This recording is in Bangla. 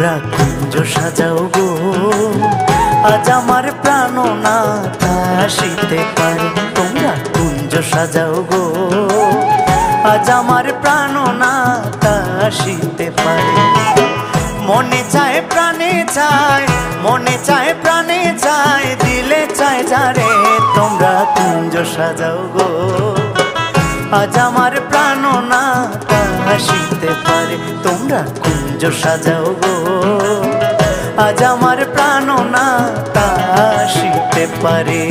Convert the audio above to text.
তোমরা কুঞ্জ সাজাও গো, আজ আমার প্রাণ না আসিতে পারে। তোমরা কুঞ্জ সাজাও গো, আজ আমার প্রাণ না আসিতে পারে। মনে চায় প্রাণে চায়, মনে চায় প্রাণে চায়, দিলে চায় যারে। তোমরা কুঞ্জ সাজাও গো, আজ আমার প্রাণ না আসিতে পারে। তোমরা কুঞ্জ সাজাও গো, আজ আমার প্রাণ না আসিতে পারে।